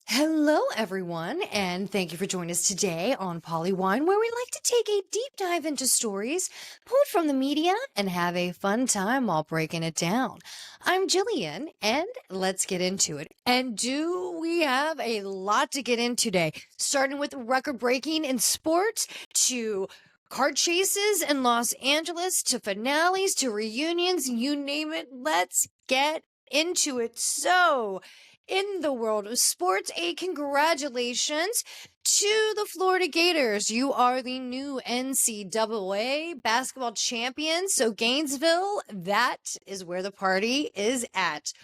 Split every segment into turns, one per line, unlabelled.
Hello, everyone, and thank you for joining us today on PoliWine, where we like to take a deep dive into stories pulled from the media and have a fun time while breaking it down. I'm Jillian, and let's get into it. And do we have a lot to get in today, starting with record breaking in sports to car chases in Los Angeles to finales to reunions, you name it. Let's get into it. So, in the world of sports, a congratulations to the Florida Gators. You are the new NCAA basketball champions. So, Gainesville, that is where the party is at.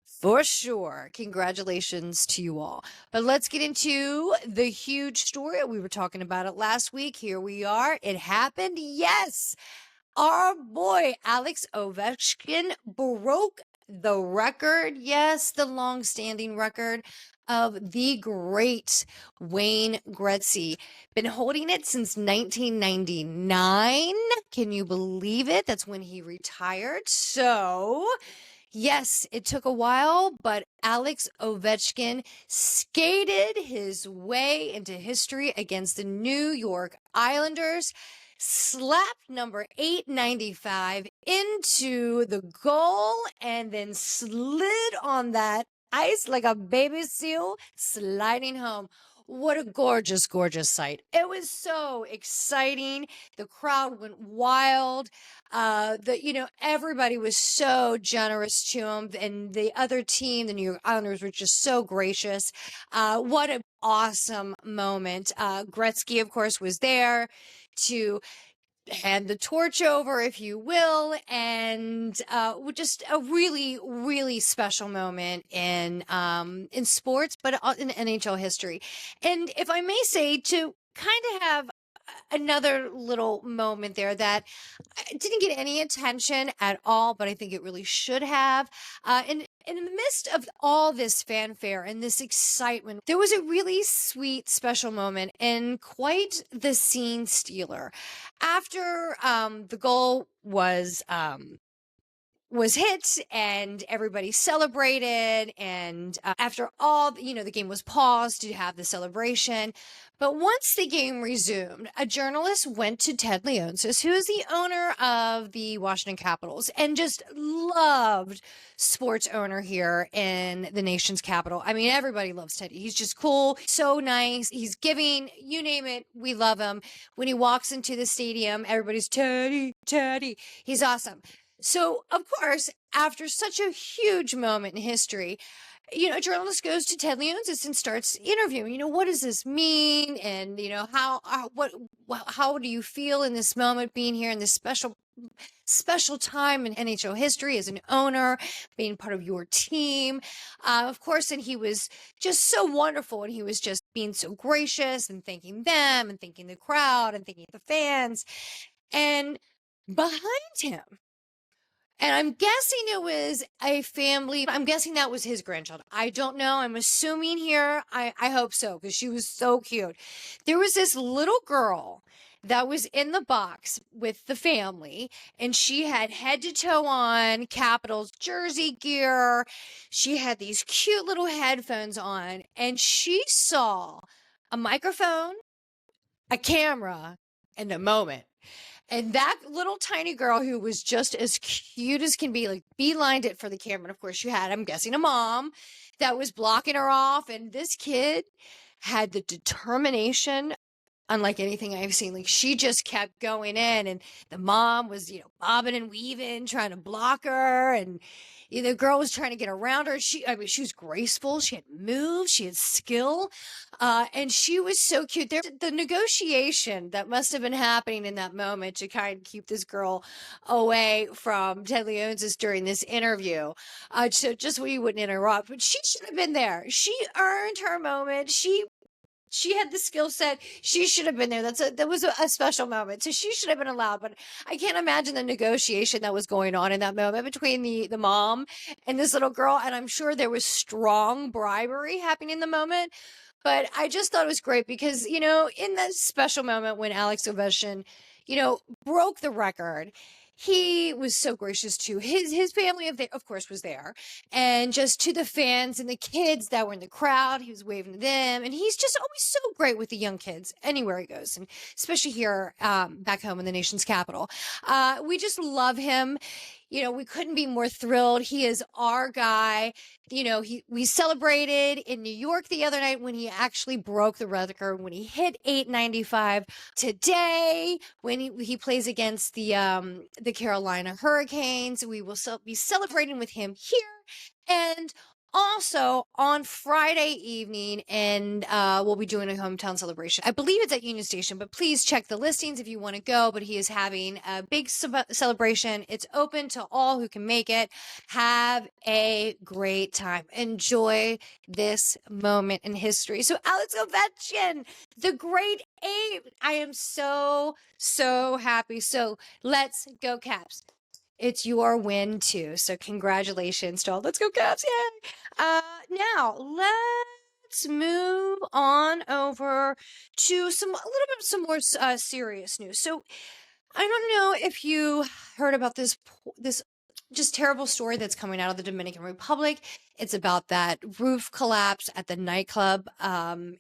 For sure. Congratulations to you all. But let's get into the huge story. We were talking about it last week. Here we are. It happened. Yes. Our boy Alex Ovechkin broke the record. Yes, the long-standing record of the great Wayne Gretzky. Been holding it since 1999. Can you believe it? That's when he retired. So, yes, it took a while, but Alex Ovechkin skated his way into history against the New York Islanders, slapped number 895 into the goal, and then slid on that ice like a baby seal sliding home. What a gorgeous, gorgeous sight. It was so exciting. The crowd went wild. Everybody was so generous to him, and the other team, the New York Islanders, were just so gracious. What an awesome moment. Gretzky, of course, was there to hand the torch over, if you will, and just a really, really special moment in sports, but in NHL history. And if I may say, to kind of have another little moment there that didn't get any attention at all, but I think it really should have. And in the midst of all this fanfare and this excitement, there was a really sweet, special moment and quite the scene stealer. After the goal was hit and everybody celebrated, and after all, the game was paused to have the celebration. But once the game resumed, a journalist went to Ted Leonsis, who is the owner of the Washington Capitals and just loved sports owner here in the nation's capital. I mean, everybody loves Teddy. He's just cool, so nice. He's giving, you name it, we love him. When he walks into the stadium, everybody's Teddy, Teddy. He's awesome. So, of course, after such a huge moment in history, a journalist goes to Ted Leonsis and starts interviewing. What does this mean? And how do you feel in this moment, being here in this special time in NHL history as an owner, being part of your team, of course. And he was just so wonderful, and he was just being so gracious and thanking them and thanking the crowd and thanking the fans. And behind him, and I'm guessing it was a family. I'm guessing that was his grandchild. I don't know. I'm assuming here. I hope so, because she was so cute. There was this little girl that was in the box with the family, and she had head to toe on Capitals jersey gear. She had these cute little headphones on, and she saw a microphone, a camera, and a moment. And that little tiny girl, who was just as cute as can be, like, beelined it for the camera. And of course, you had, I'm guessing, a mom that was blocking her off. And this kid had the determination unlike anything I've seen. Like, she just kept going in, and the mom was, bobbing and weaving, trying to block her. And the girl was trying to get around her. She was graceful. She had moves. She had skill. And she was so cute. The negotiation that must have been happening in that moment to kind of keep this girl away from Ted Leonsis during this interview. So just so you wouldn't interrupt, but she should have been there. She earned her moment. She had the skill set. She should have been there. That was a special moment. So she should have been allowed. But I can't imagine the negotiation that was going on in that moment between the mom and this little girl. And I'm sure there was strong bribery happening in the moment. But I just thought it was great because, in that special moment when Alex Ovechkin, broke the record, he was so gracious to his family, of course, was there, and just to the fans and the kids that were in the crowd. He was waving to them, and he's just always so great with the young kids anywhere he goes, and especially here back home in the nation's capital. We just love him. We couldn't be more thrilled. He is our guy. We celebrated in New York the other night when he actually broke the record, when he hit 895. Today, when he plays against the Carolina Hurricanes, we will be celebrating with him here. And also on Friday evening, and we'll be doing a hometown celebration. I believe it's at Union Station, but please check the listings if you want to go. But he is having a big celebration. It's open to all who can make it. Have a great time. Enjoy this moment in history. So Alex Ovechkin, the great ape. I am so, so happy. So let's go Caps. It's your win too. So congratulations to all. Let's go Caps. Yay. Now let's move on over to some more serious news. So I don't know if you heard about this just terrible story that's coming out of the Dominican Republic. It's about that roof collapse at the nightclub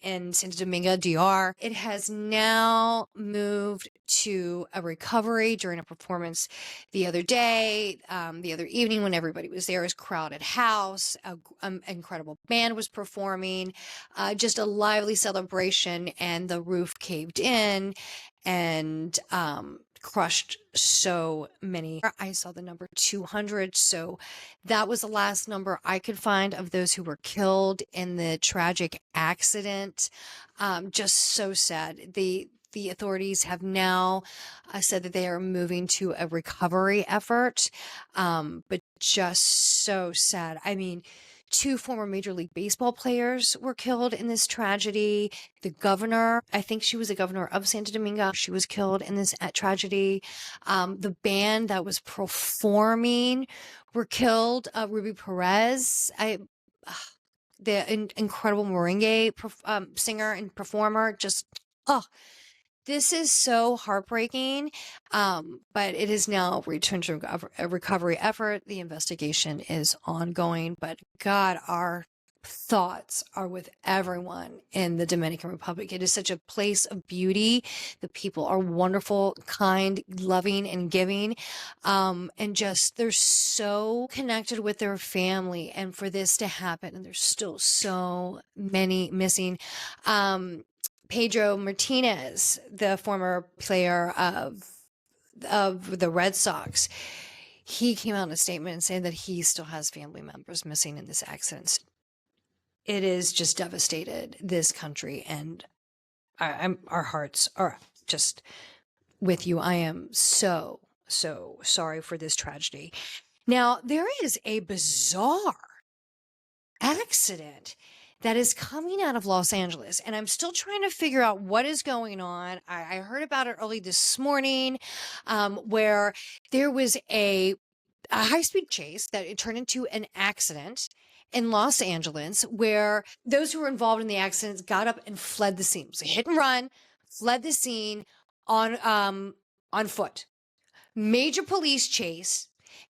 in Santo Domingo, DR. It has now moved to a recovery during a performance the other day, the other evening when everybody was there. It was crowded house, an incredible band was performing, just a lively celebration, and the roof caved in and crushed so many. I saw the number 200, so that was the last number I could find of those who were killed in the tragic accident. Just so sad. The authorities have now said that they are moving to a recovery effort, but just so sad. I mean, 2 former Major League Baseball players were killed in this tragedy. The governor, I think she was the governor of Santo Domingo, she was killed in this tragedy. The band that was performing were killed. Ruby Perez, the incredible merengue singer and performer, just, this is so heartbreaking, but it is now returned to a recovery effort. The investigation is ongoing, but God, our thoughts are with everyone in the Dominican Republic. It is such a place of beauty. The people are wonderful, kind, loving, and giving, and just they're so connected with their family. And for this to happen, and there's still so many missing. Pedro Martinez, the former player of the Red Sox, he came out in a statement and saying that he still has family members missing in this accident. It is just devastated this country, and our hearts are just with you. I am so, so sorry for this tragedy. Now, there is a bizarre accident that is coming out of Los Angeles, and I'm still trying to figure out what is going on. I heard about it early this morning, where there was a high-speed chase that it turned into an accident in Los Angeles, where those who were involved in the accidents got up and fled the scene. It was a hit and run, fled the scene on foot. Major police chase,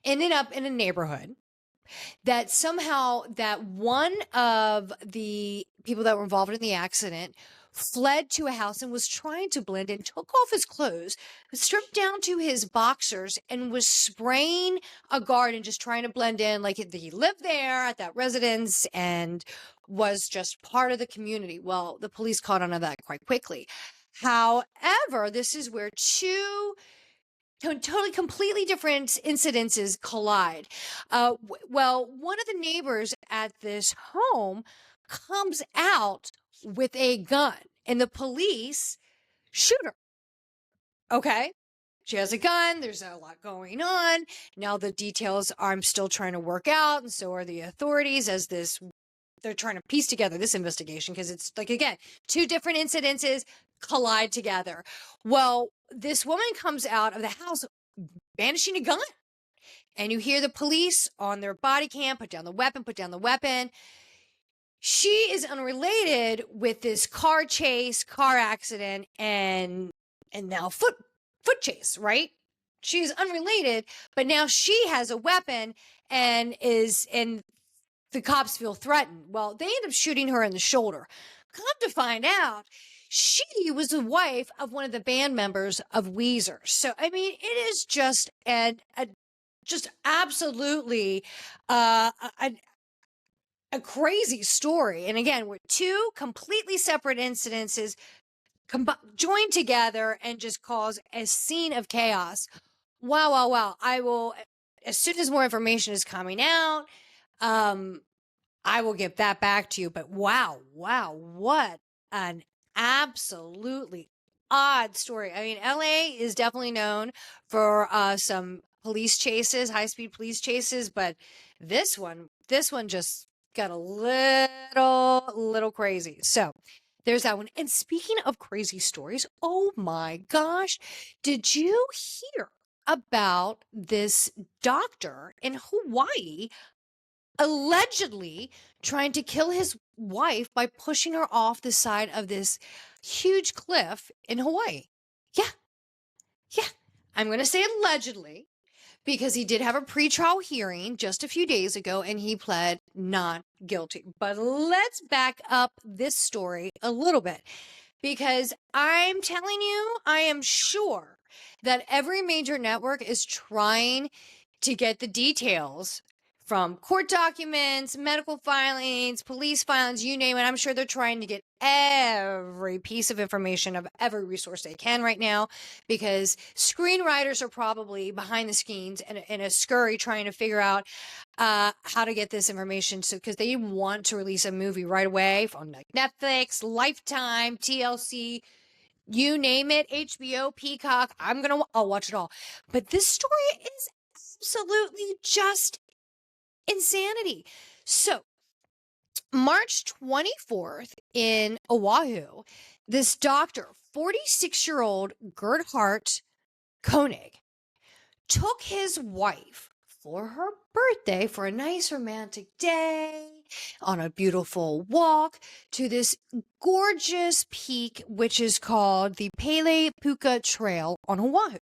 ended up in a neighborhood that somehow that one of the people that were involved in the accident fled to a house and was trying to blend in, took off his clothes, stripped down to his boxers, and was spraying a garden, just trying to blend in like he lived there at that residence and was just part of the community. Well, the police caught on to that quite quickly. However, this is where 2 totally completely different incidences collide. Well, one of the neighbors at this home comes out with a gun, and the police shoot her. Okay. She has a gun. There's a lot going on. Now the details I'm still trying to work out, and so are the authorities as they're trying to piece together this investigation, because it's like, again, 2 different incidences collide together. Well, this woman comes out of the house brandishing a gun, and you hear the police on their body cam, put down the weapon. She is unrelated with this car chase, car accident, and now foot chase, right? she is unrelated, but now she has a weapon and the cops feel threatened. Well, they end up shooting her in the shoulder. Come to find out, she was the wife of one of the band members of Weezer. So, I mean, it is just just absolutely a crazy story. And again, we're two completely separate incidences joined together and just cause a scene of chaos. Wow, wow, wow. I will, as soon as more information is coming out, um, I will get that back to you. But wow, wow, what an absolutely odd story. I mean, LA is definitely known for some police chases, high-speed police chases, but this one just got a little crazy. So there's that one. And speaking of crazy stories, oh my gosh, did you hear about this doctor in Hawaii allegedly trying to kill his wife by pushing her off the side of this huge cliff in Hawaii? Yeah, yeah. I'm going to say allegedly because he did have a pretrial hearing just a few days ago and he pled not guilty. But let's back up this story a little bit because I'm telling you, I am sure that every major network is trying to get the details from court documents, medical filings, police filings, you name it. I'm sure they're trying to get every piece of information of every resource they can right now because screenwriters are probably behind the scenes in a scurry trying to figure out how to get this information. So, because they want to release a movie right away on like Netflix, Lifetime, TLC, you name it, HBO, Peacock. I'll watch it all. But this story is absolutely just insanity. So, March 24th in Oahu, this doctor, 46-year-old Gerhard Koenig, took his wife for her birthday for a nice romantic day on a beautiful walk to this gorgeous peak, which is called the Pele Puka Trail on Oahu.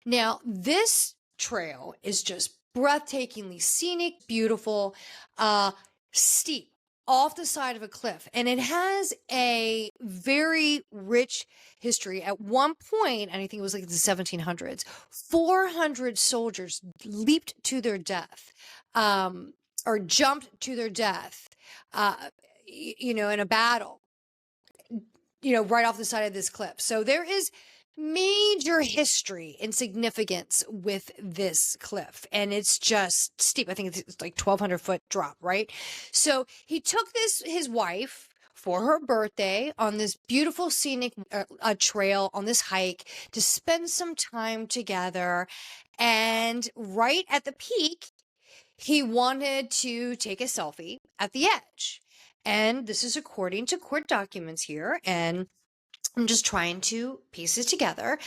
Now, this trail is just breathtakingly scenic, beautiful, steep off the side of a cliff. And it has a very rich history. At one point, and I think it was like the 1700s, 400 soldiers leaped to their death, or jumped to their death, in a battle, right off the side of this cliff. So there is major history and significance with this cliff, and it's just steep. I think it's like 1,200-foot drop, right? So he took his wife for her birthday on this beautiful scenic trail on this hike to spend some time together, and right at the peak, he wanted to take a selfie at the edge. And this is according to court documents here, and I'm just trying to piece it together.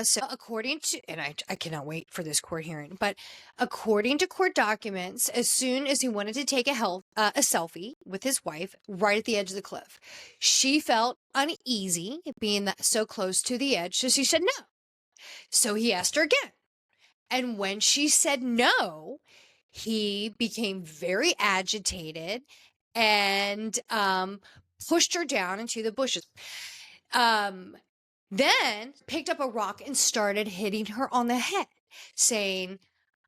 So according to, and I cannot wait for this court hearing, but according to court documents, as soon as he wanted to take a selfie with his wife right at the edge of the cliff, she felt uneasy being so close to the edge. So she said no. So he asked her again. And when she said no, he became very agitated and pushed her down into the bushes. Then picked up a rock and started hitting her on the head, saying,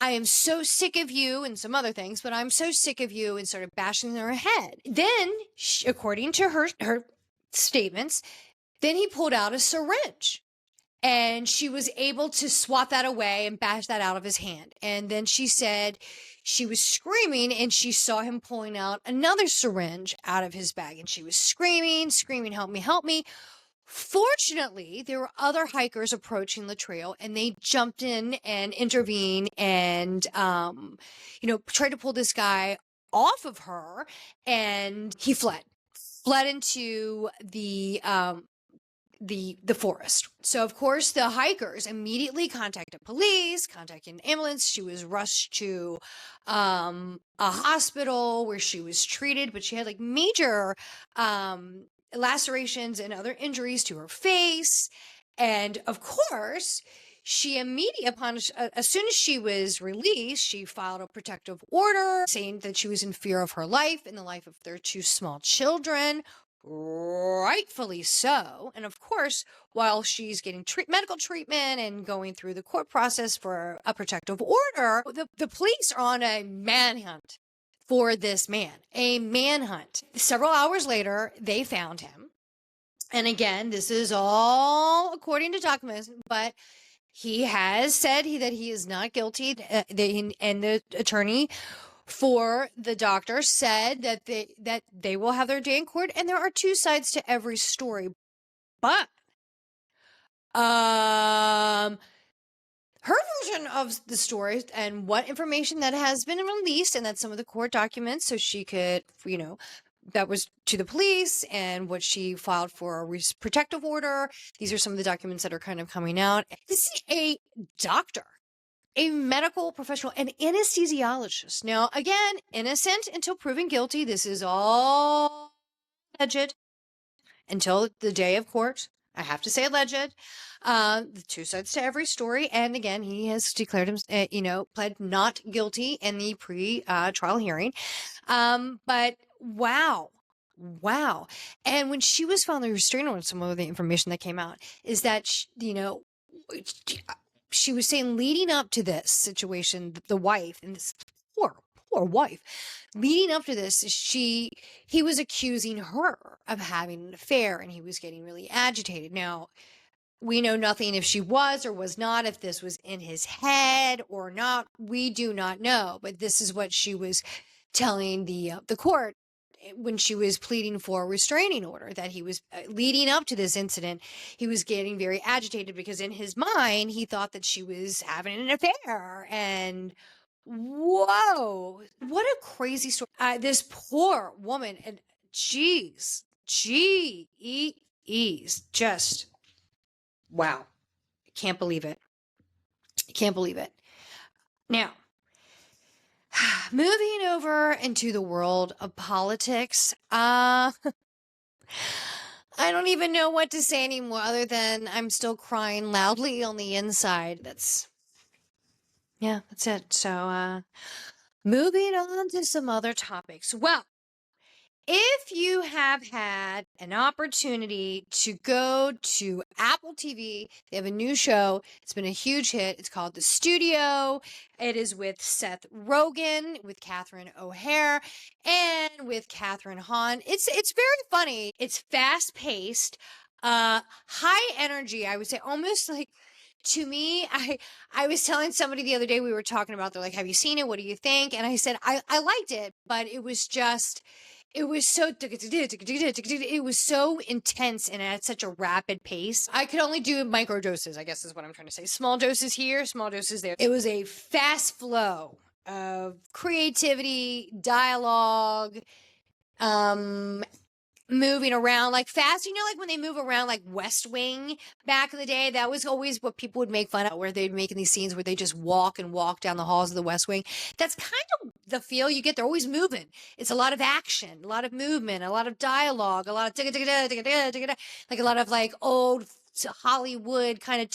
I am so sick of you, and some other things, but I'm so sick of you, and started bashing her head. Then, according to her statements, then he pulled out a syringe. And she was able to swat that away and bash that out of his hand. And then she said she was screaming and she saw him pulling out another syringe out of his bag. And she was screaming, help me, help me. Fortunately, there were other hikers approaching the trail and they jumped in and intervened and, tried to pull this guy off of her, and he fled into the forest. So of course the hikers immediately contacted police, contacted an ambulance. She was rushed to a hospital where she was treated, but she had like major lacerations and other injuries to her face. And of course she as soon as she was released, she filed a protective order saying that she was in fear of her life and the life of their two small children. Rightfully so. And of course, while she's getting medical treatment and going through the court process for a protective order, the police are on a manhunt for this man, a manhunt. Several hours later, they found him. And again, this is all according to documents, but he has said that he is not guilty. And the attorney for the doctor said that they will have their day in court, and there are two sides to every story. But her version of the story and what information that has been released, and that's some of the court documents, so she could, that was to the police and what she filed for a protective order. These are some of the documents that are kind of coming out. This is a doctor, a medical professional, an anesthesiologist. Now, again, innocent until proven guilty. This is all alleged until the day of court. I have to say alleged. The two sides to every story. And again, he has declared him, pled not guilty in the pre-trial hearing. But wow. And when she was filing the restraining order, some of the information that came out is that, she was saying leading up to this situation, the wife and this poor wife, leading up to this, he was accusing her of having an affair and he was getting really agitated. Now, we know nothing if she was or was not, if this was in his head or not. We do not know, but this is what she was telling the court when she was pleading for a restraining order, that he was leading up to this incident. He was getting very agitated because in his mind, he thought that she was having an affair. And whoa, what a crazy story. This poor woman, and geez, just wow. Can't believe it. Now, moving over into the world of politics, I don't even know what to say anymore other than I'm still crying loudly on the inside. That's it. So, moving on to some other topics. Well, if you have had an opportunity to go to Apple TV, they have a new show. It's been a huge hit. It's called The Studio. It is with Seth Rogen, with Catherine O'Hare, and with Catherine Hahn. It's very funny. It's fast paced, high energy. I would say almost like. To me, I was telling somebody the other day, we were talking about, they're like, have you seen it? What do you think? And I said, I liked it, but it was so intense and at such a rapid pace. I could only do micro doses, I guess is what I'm trying to say. Small doses here, small doses there. It was a fast flow of creativity, dialogue, moving around like fast, like when they move around like West Wing back in the day, that was always what people would make fun of, where they'd making these scenes where they just walk down the halls of the West Wing. That's kind of the feel you get. They're always moving. It's a lot of action, a lot of movement, a lot of dialogue, a lot of like a lot of like old Hollywood kind of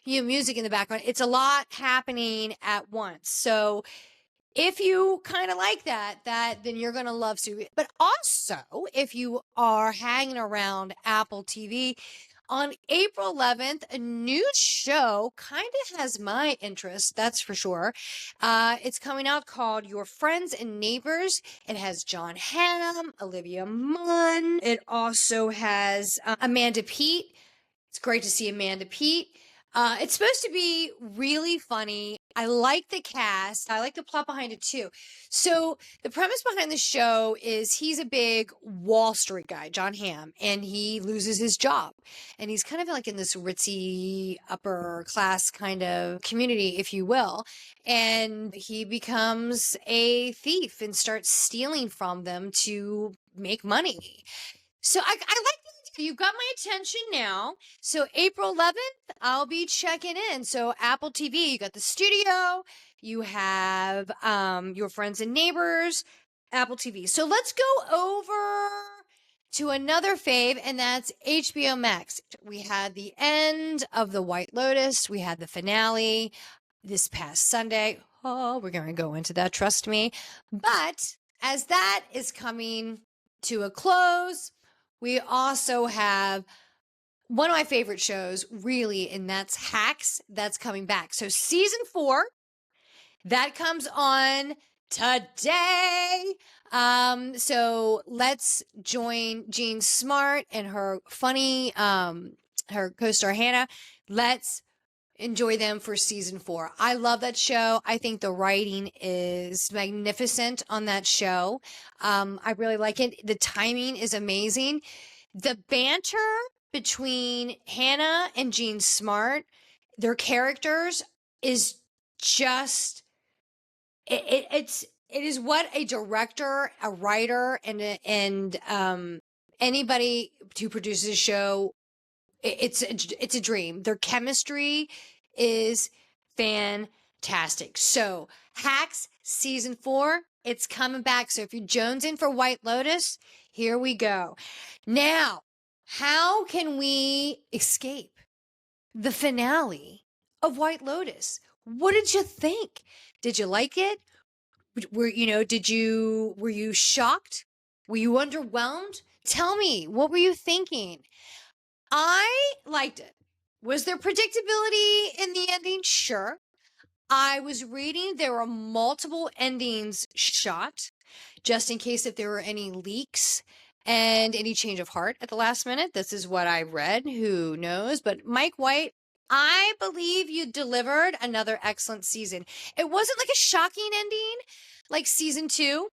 music in the background. It's a lot happening at once. So if you kind of like that, then you're going to love Suvi. But also, if you are hanging around Apple TV, on April 11th, a new show kind of has my interest, that's for sure. It's coming out called Your Friends and Neighbors. It has John Hamm, Olivia Munn. It also has Amanda Peet. It's great to see Amanda Peet. It's supposed to be really funny. I like the cast. I like the plot behind it too. So the premise behind the show is he's a big Wall Street guy, John Hamm, and he loses his job. And he's kind of like in this ritzy upper class kind of community, if you will. And he becomes a thief and starts stealing from them to make money. So I like you've got my attention now. So April 11th, I'll be checking in. So Apple TV, you got The Studio, you have Your Friends and Neighbors, Apple TV. So let's go over to another fave, and that's HBO Max. We had the end of The White Lotus. We had the finale this past Sunday. Oh, we're going to go into that, trust me. But as that is coming to a close, we also have one of my favorite shows, really, and that's Hacks. That's coming back. So season 4, that comes on today. So let's join Jean Smart and her funny, her co-star Hannah. Let's enjoy them for season 4. I love that show. I think the writing is magnificent on that show. I really like it. The timing is amazing. The banter between Hannah and Jean Smart, their characters, is just it is what a director, a writer, and anybody who produces a show, it's a dream. Their chemistry is fantastic. So Hacks season 4, it's coming back. So if you're jonesing for White Lotus, here we go. Now, how can we escape the finale of White Lotus? What did you think? Did you like it? Were you shocked? Were you underwhelmed? Tell me, what were you thinking? I liked it. Was there predictability in the ending? Sure. I was reading there were multiple endings shot, just in case if there were any leaks and any change of heart at the last minute. This is what I read. Who knows? But Mike White, I believe you delivered another excellent season. It wasn't like a shocking ending like season 2.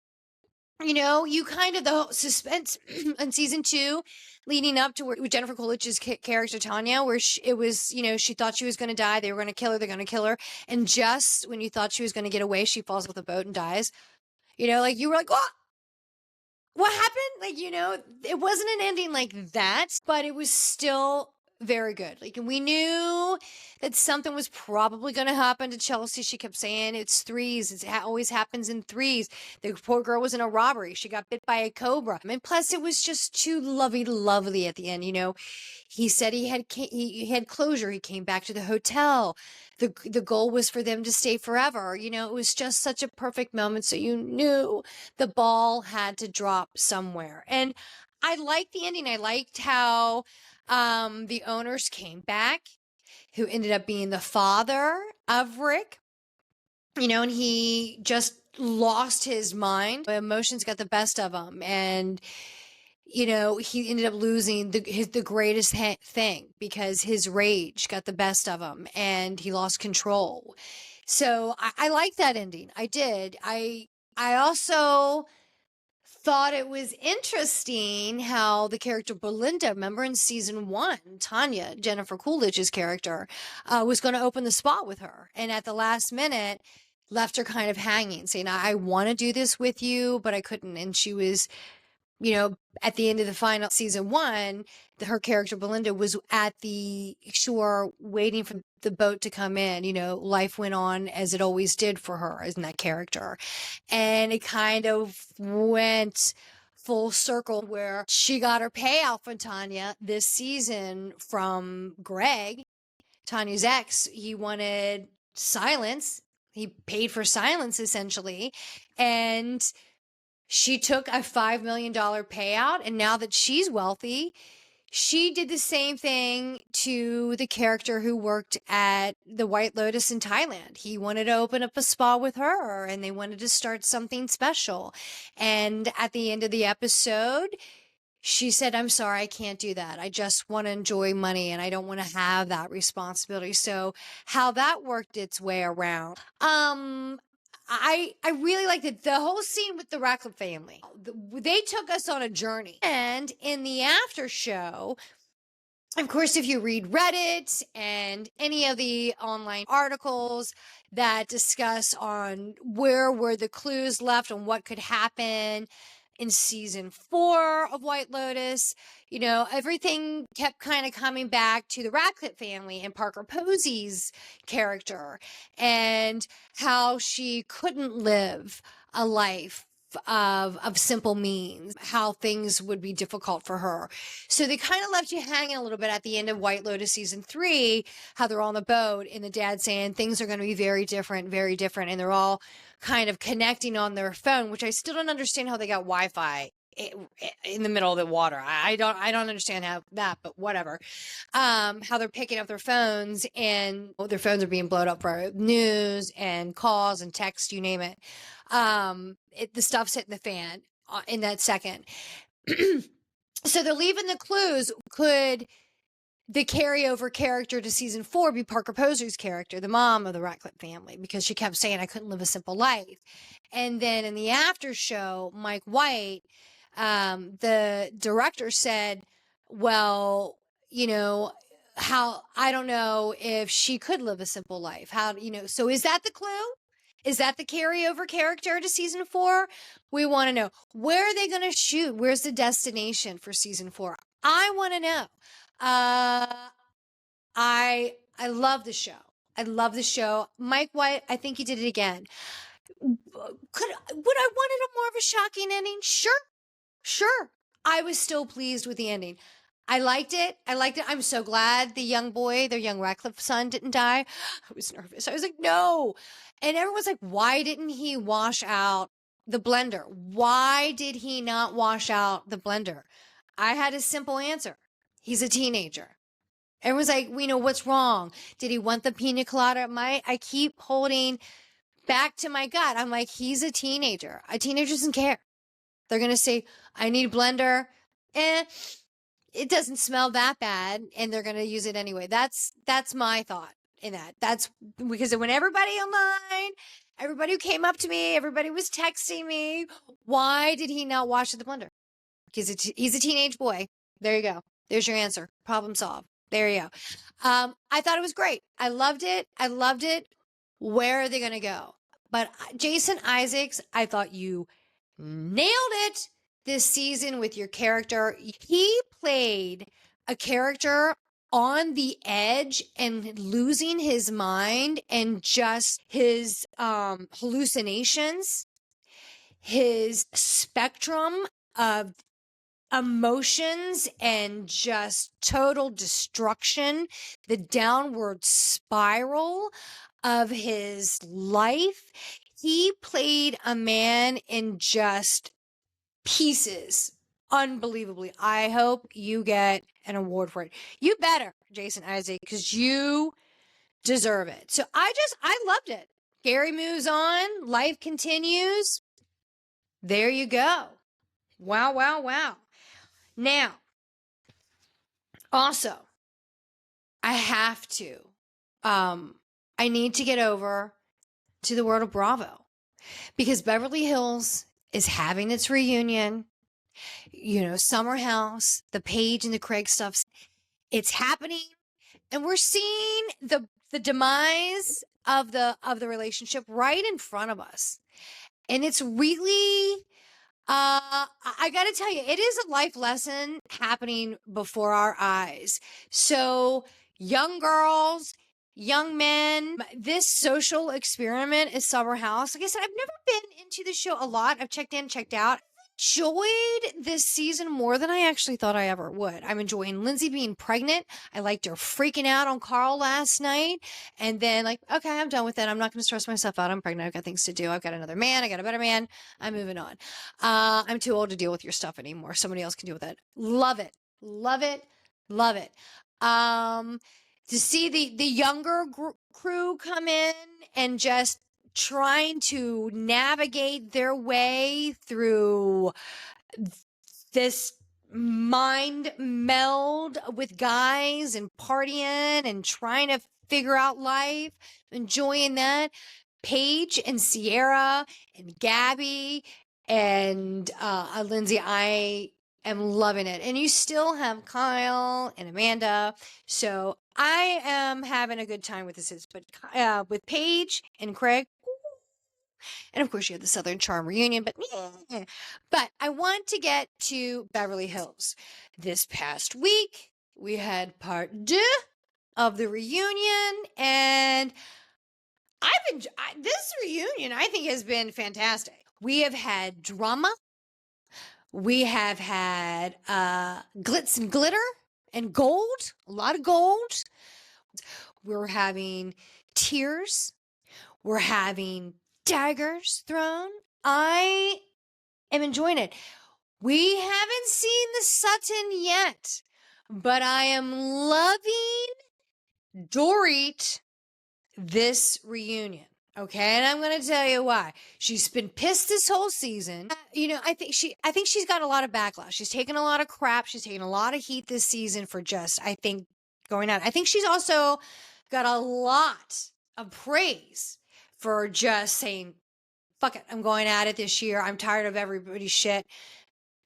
You know, you kind of the suspense in season 2 leading up to where with Jennifer Coolidge's character Tanya, where it was, she thought she was going to die. They were going to kill her. They're going to kill her. And just when you thought she was going to get away, she falls off the boat and dies. Like you were like, what happened? It wasn't an ending like that, but it was still very good. We knew that something was probably going to happen to Chelsea. She kept saying it's threes. It always happens in threes. The poor girl was in a robbery. She got bit by a cobra. And plus it was just too lovely at the end. He said he had closure. He came back to the hotel. The goal was for them to stay forever. It was just such a perfect moment. So you knew the ball had to drop somewhere. And I liked the ending. I liked how the owners came back, who ended up being the father of Rick, and he just lost his mind. Emotions got the best of him. And, he ended up losing the greatest thing because his rage got the best of him and he lost control. So I like that ending. I did. I also thought it was interesting how the character Belinda, remember in season 1, Tanya, Jennifer Coolidge's character, was going to open the spa with her. And at the last minute, left her kind of hanging, saying, I want to do this with you, but I couldn't. And she was, at the end of the final season 1, her character Belinda was at the shore waiting for the boat to come in. Life went on as it always did for her as in that character. And it kind of went full circle where she got her payout from Tanya this season from Greg, Tanya's ex. He wanted silence. He paid for silence essentially. And she took a $5 million payout, and now that she's wealthy, she did the same thing to the character who worked at the White Lotus in Thailand. He wanted to open up a spa with her, and they wanted to start something special. And at the end of the episode, she said, I'm sorry, I can't do that. I just want to enjoy money and I don't want to have that responsibility. So how that worked its way around. I really liked it. The whole scene with the Radcliffe family. They took us on a journey. And in the after show, of course, if you read Reddit and any of the online articles that discuss on where were the clues left and what could happen in season 4 of White Lotus, everything kept kind of coming back to the Radcliffe family and Parker Posey's character and how she couldn't live a life of simple means, how things would be difficult for her. So they kind of left you hanging a little bit at the end of White Lotus season 3, how they're on the boat and the dad saying things are going to be very different, and they're all kind of connecting on their phone, which I still don't understand how they got Wi-Fi in the middle of the water. I don't understand how that, but whatever. How they're picking up their phones and their phones are being blown up for news and calls and text, you name it. The stuff's hitting the fan in that second. So they're leaving the clues. Could the carryover character to season 4 be Parker Posey's character, the mom of the Ratcliffe family? Because she kept saying, I couldn't live a simple life. And then in the after show, Mike White, the director, said, well, I don't know if she could live a simple life. So is that the clue? Is that the carryover character to season 4? We want to know. Where are they going to shoot? Where's the destination for season 4? I want to know. I love the show. I love the show. Mike White, I think he did it again. Would I wanted a more of a shocking ending? Sure. I was still pleased with the ending. I liked it. I'm so glad the young boy, their young Ratcliffe son, didn't die. I was nervous. I was like, no. And everyone's like, why didn't he wash out the blender? Why did he not wash out the blender? I had a simple answer. He's a teenager. Everyone's like, what's wrong? Did he want the pina colada? I keep holding back to my gut. I'm like, he's a teenager. A teenager doesn't care. They're going to say, I need a blender. It doesn't smell that bad. And they're going to use it anyway. That's my thought in that. That's because when everybody online, everybody who came up to me, everybody was texting me, why did he not wash the blender? Because he's a teenage boy. There you go. There's your answer. Problem solved. There you go. I thought it was great. I loved it. Where are they going to go? But Jason Isaacs, I thought you nailed it this season with your character. He played a character on the edge and losing his mind, and just his hallucinations, his spectrum of emotions, and just total destruction, the downward spiral of his life. He played a man in just pieces unbelievably. I hope you get an award for it. You better, Jason Isaac, because you deserve it. So I loved it. Gary moves on. Life continues. There you go. Wow. Now, also, I have to, I need to get over to the world of Bravo, because Beverly Hills is having its reunion. Summer House, the Paige and the Craig stuff, it's happening, and we're seeing the demise of the relationship right in front of us. And it's really, I got to tell you, it is a life lesson happening before our eyes. So young girls, young men, this social experiment is Summer House. Like I said, I've never been into the show a lot. I've checked in, checked out. Enjoyed this season more than I actually thought I ever would. I'm enjoying Lindsay being pregnant. I liked her freaking out on Carl last night. And then okay, I'm done with it. I'm not going to stress myself out. I'm pregnant. I've got things to do. I've got another man. I got a better man. I'm moving on. I'm too old to deal with your stuff anymore. Somebody else can deal with it. Love it. To see the younger crew come in and just trying to navigate their way through this mind meld with guys and partying and trying to figure out life, enjoying that. Paige and Sierra and Gabby and Lindsay, I am loving it. And you still have Kyle and Amanda. So I am having a good time with this. But with Paige and Craig, and of course you have the Southern Charm reunion, but I want to get to Beverly Hills. This past week, we had part 2 of the reunion, and this reunion, I think, has been fantastic. We have had drama. We have had glitz and glitter and gold, a lot of gold. We're having tears. We're having daggers thrown. I am enjoying it. We haven't seen the Sutton yet, but I am loving Dorit this reunion. Okay, and I'm going to tell you why. She's been pissed this whole season. I think she's got a lot of backlash. She's taken a lot of crap. She's taken a lot of heat this season for just, I think, going out. I think she's also got a lot of praise for just saying, fuck it, I'm going at it this year. I'm tired of everybody's shit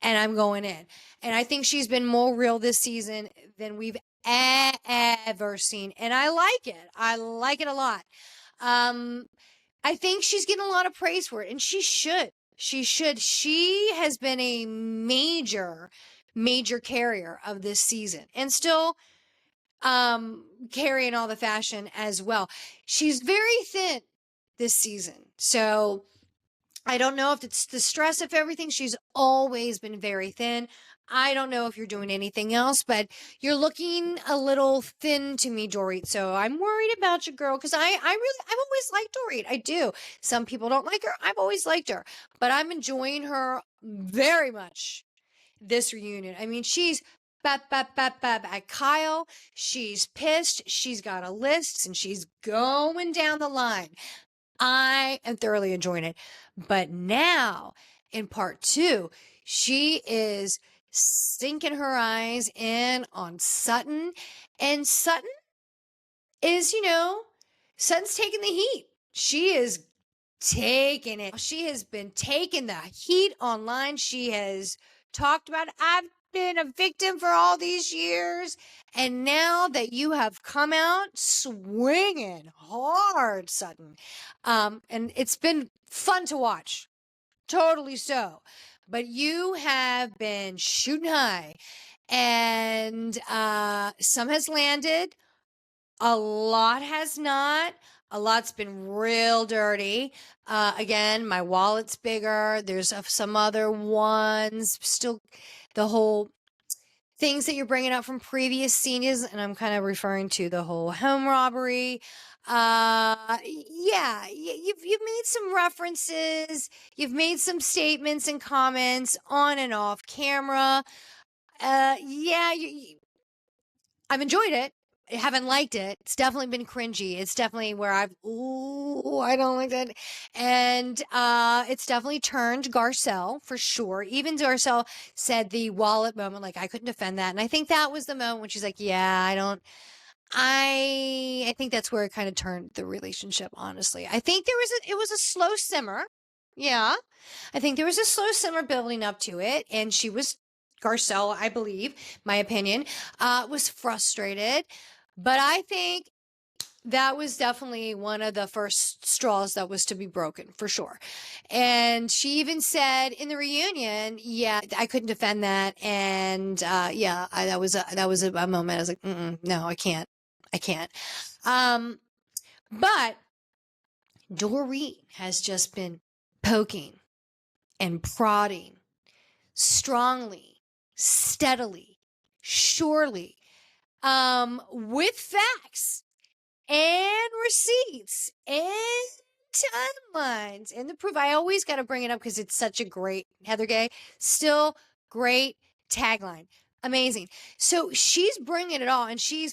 and I'm going in. And I think she's been more real this season than we've ever seen. And I like it. I like it a lot. I think she's getting a lot of praise for it, and she should. She should. She has been a major, major carrier of this season and still carrying all the fashion as well. She's very thin this season. So I don't know if it's the stress of everything. She's always been very thin. I don't know if you're doing anything else, but you're looking a little thin to me, Dorit. So I'm worried about you, girl, because I've always liked Dorit. I do. Some people don't like her. I've always liked her, but I'm enjoying her very much this reunion. I mean, she's at Kyle. She's pissed. She's got a list and she's going down the line. I am thoroughly enjoying it. But now in part 2, she is sinking her eyes in on Sutton. And Sutton is, Sutton's taking the heat. She is taking it. She has been taking the heat online. She has talked about, I've been a victim for all these years. And now that you have come out swinging hard, Sutton, and it's been fun to watch. Totally so. But you have been shooting high, and some has landed. A lot has not. A lot's been real dirty. Again, my wallet's bigger. There's some other ones. Still, the whole things that you're bringing up from previous scenes, and I'm kind of referring to the whole home robbery. Yeah, you've made some references. You've made some statements and comments on and off camera. Yeah, I've enjoyed it. I haven't liked it. It's definitely been cringy. It's definitely where I don't like that. And it's definitely turned Garcelle for sure. Even Garcelle said the wallet moment, like, I couldn't defend that. And I think that was the moment when she's like, yeah, I think that's where it kind of turned the relationship, honestly. I think it was a slow simmer. Yeah. I think there was a slow simmer building up to it. And Garcelle, I believe, my opinion, was frustrated. But I think that was definitely one of the first straws that was to be broken, for sure. And she even said in the reunion, yeah, I couldn't defend that. And yeah, that was a moment. I was like, no, I can't. But Doreen has just been poking and prodding strongly, steadily, surely, with facts and receipts and timelines and the proof. I always got to bring it up because it's such a great, Heather Gay, still great tagline. Amazing. So she's bringing it all, and she's